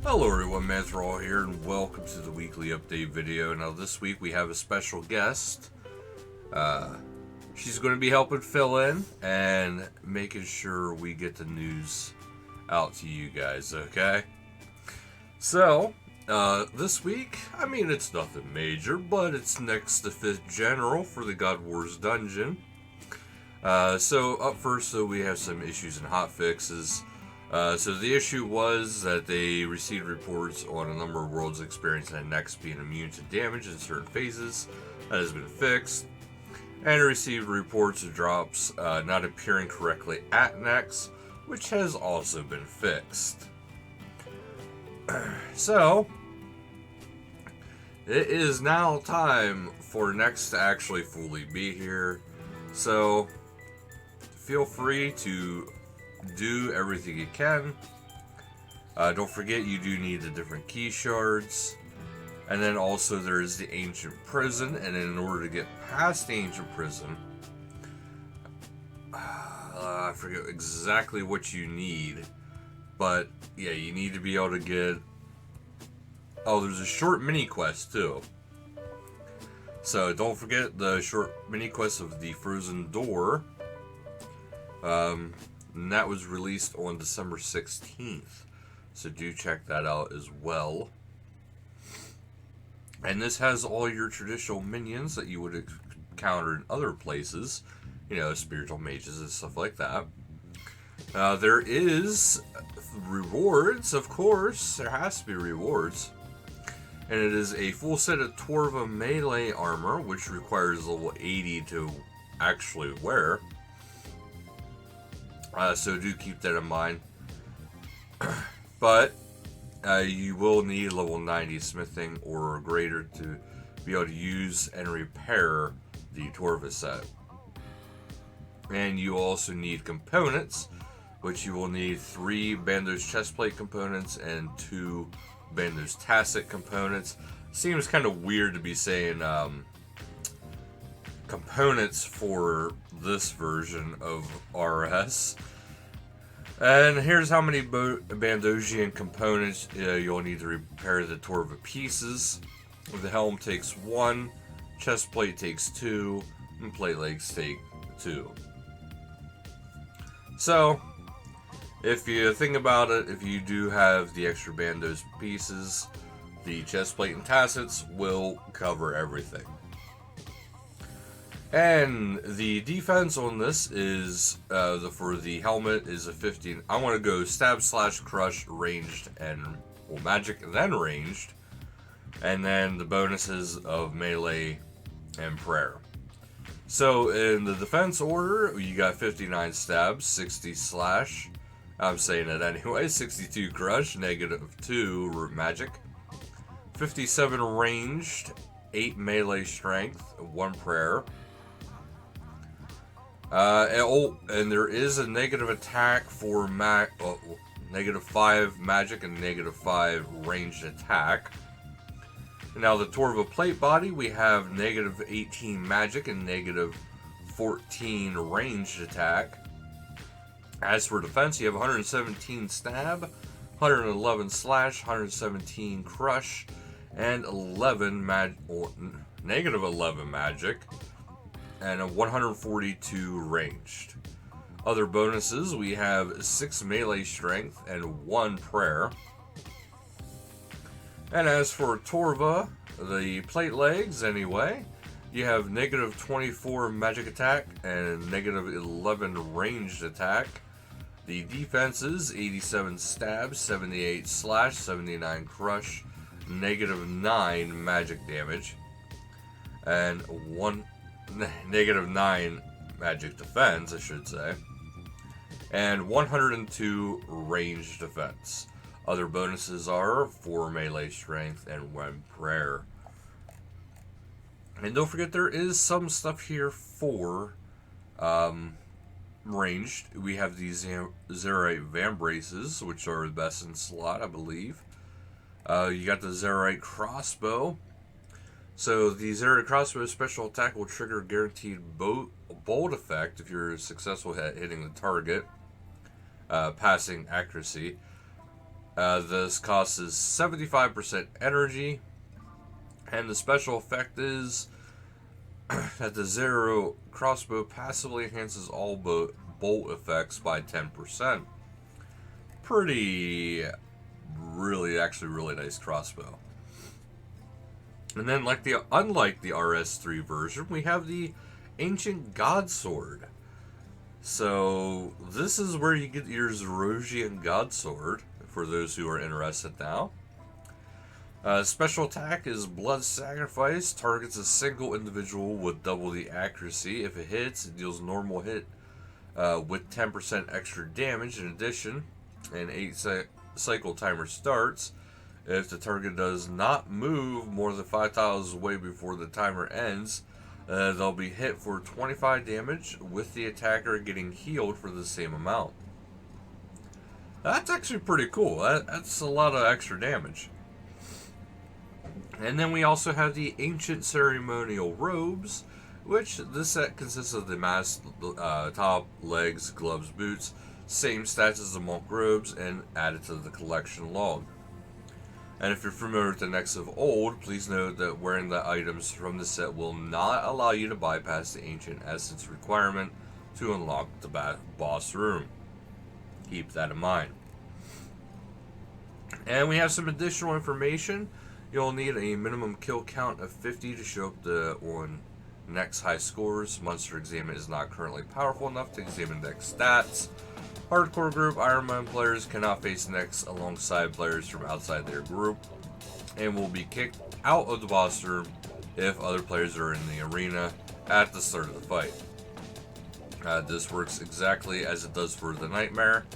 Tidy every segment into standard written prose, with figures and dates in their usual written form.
Hello everyone, Manithral here, and welcome to the weekly update video. Now this week we have a special guest. She's going to be helping fill in and making sure we get the news out to you guys, okay? So, this week, I mean it's nothing major, but it's next to 5th General for the God Wars dungeon. So up first, we have some issues and hotfixes. So the issue was that they received reports on a number of worlds experiencing a Nex being immune to damage in certain phases. That has been fixed. And received reports of drops not appearing correctly at Nex, which has also been fixed. So, it is now time for Nex to actually fully be here. So, feel free to do everything you can. Don't forget you do need the different key shards. And then also there is the ancient prison, and in order to get past the ancient prison, I forget exactly what you need, but yeah, you need to be able to get, there's a short mini quest too. So don't forget the short mini quest of the frozen door. And that was released on December 16th. So do check that out as well. And this has all your traditional minions that you would encounter in other places. You know, spiritual mages and stuff like that. There is rewards, of course. There has to be rewards. And it is a full set of Torva melee armor, which requires level 80 to actually wear. So do keep that in mind. But you will need level 90 smithing or greater to be able to use and repair the Torva set. And you also need components, which you will need 3 Bandos chestplate components and 2 Bandos tacet components. Seems kind of weird to be saying components for this version of RS. And here's how many Bandosian components you'll need to repair the Torva pieces. The helm takes 1, chest plate takes 2, and plate legs take 2. So, if you think about it, if you do have the extra Bandos pieces, the chest plate and tacets will cover everything. And the defense on this is, for the helmet is a 15. I want to go stab, slash, crush, ranged, and, well, magic, and then ranged. And then the bonuses of melee and prayer. So in the defense order, you got 59 stabs, 60 slash, I'm saying it anyway, 62 crush, -2 magic, 57 ranged, 8 melee strength, 1 prayer. And there is a negative attack for -5 magic and -5 ranged attack. Now the Torva plate body, we have -18 magic and -14 ranged attack. As for defense, you have 117 stab, 111 slash, 117 crush, and -11 magic. And a 142 ranged. Other bonuses, we have 6 melee strength and 1 prayer. And as for Torva, the plate legs anyway, you have -24 magic attack and -11 ranged attack. The defenses, 87 stab, 78 slash, 79 crush, -9 magic damage, and -9 magic defense, I should say, and 102 ranged defense. Other bonuses are 4 melee strength and 1 prayer. And don't forget there is some stuff here for ranged. We have these Zarite Vambraces, which are the best in slot, I believe. You got the Zarite Crossbow. So the Zarite Crossbow special attack will trigger a guaranteed bolt effect if you're successful at hitting the target, passing accuracy. This cost is 75% energy, and the special effect is that the Zero crossbow passively enhances all bolt effects by 10%. Pretty, really nice crossbow. And then, unlike the RS3 version, we have the Ancient God Sword. So this is where you get your Zarosian God Sword, for those who are interested now. Special attack is Blood Sacrifice. Targets a single individual with double the accuracy. If it hits, it deals normal hit with 10% extra damage. In addition, an 8-cycle timer starts. If the target does not move more than 5 tiles away before the timer ends, they'll be hit for 25 damage, with the attacker getting healed for the same amount. That's actually pretty cool. That's a lot of extra damage. And then we also have the Ancient Ceremonial Robes, which this set consists of the mask, top, legs, gloves, boots, same stats as the monk robes, and added to the collection log. And if you're familiar with the Necks of Old, please note that wearing the items from the set will not allow you to bypass the Ancient Essence requirement to unlock the boss room. Keep that in mind. And we have some additional information. You'll need a minimum kill count of 50 to show up on Neck's high scores. Monster Examine is not currently powerful enough to examine Neck's stats. Hardcore group Iron Man players cannot face Necks alongside players from outside their group, and will be kicked out of the boss room if other players are in the arena at the start of the fight. This works exactly as it does for the Nightmare.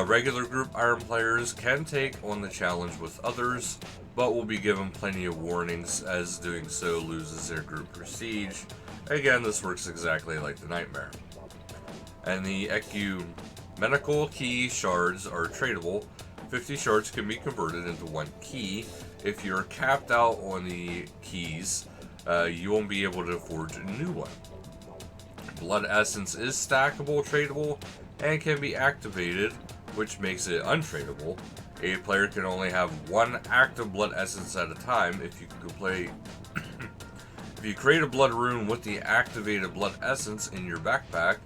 Regular group Iron players can take on the challenge with others, but will be given plenty of warnings, as doing so loses their group prestige. Again, this works exactly like the Nightmare. And the Ecumenical Key Shards are tradable. 50 shards can be converted into 1 key. If you're capped out on the keys, you won't be able to forge a new one. Blood Essence is stackable, tradable, and can be activated, which makes it untradeable. A player can only have 1 active Blood Essence at a time. If you create a Blood Rune with the activated Blood Essence in your backpack,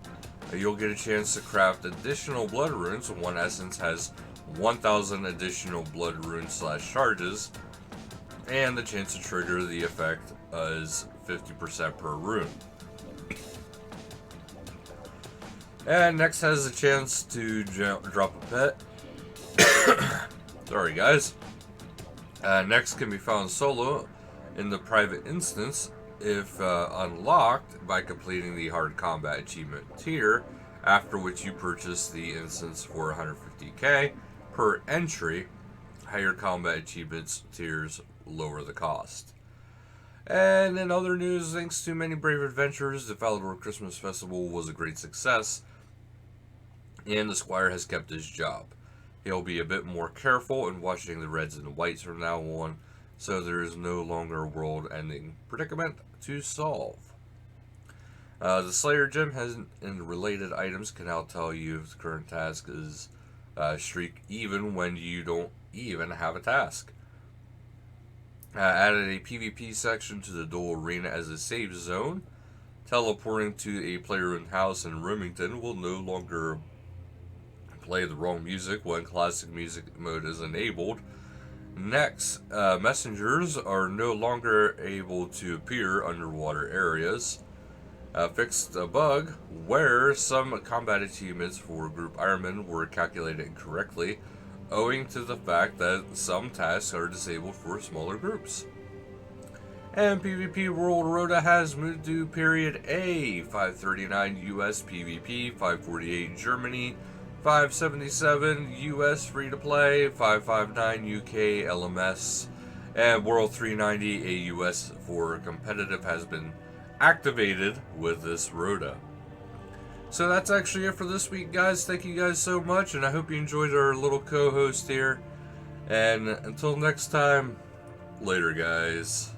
you'll get a chance to craft additional Blood Runes. 1 Essence has 1,000 additional Blood Rune / charges, and the chance to trigger the effect is 50% per rune. And next has a chance to drop a pet. Sorry guys. Next can be found solo in the private instance if unlocked by completing the hard combat achievement tier, after which you purchase the instance for 150k per entry. Higher combat achievements tiers lower the cost. And in other news, thanks to many brave adventures, the Falador Christmas Festival was a great success, and the Squire has kept his job. He'll be a bit more careful in watching the reds and the whites from now on, so there is no longer a world-ending predicament to solve. The Slayer Gem and related items can now tell you if the current task is streak even when you don't even have a task. Added a PvP section to the dual arena as a save zone. Teleporting to a player-owned house in Remington will no longer play the wrong music when classic music mode is enabled. Next, messengers are no longer able to appear underwater areas. Fixed a bug where some combat achievements for Group Ironman were calculated incorrectly, owing to the fact that some tasks are disabled for smaller groups. And PvP World Rota has moved to Period A, 539 US PvP, 548 Germany, 577 US free-to-play, 559 UK LMS, and World 390 AUS for competitive has been activated with this Rota. So that's actually it for this week, guys. Thank you guys so much, and I hope you enjoyed our little co-host here. And until next time, later, guys.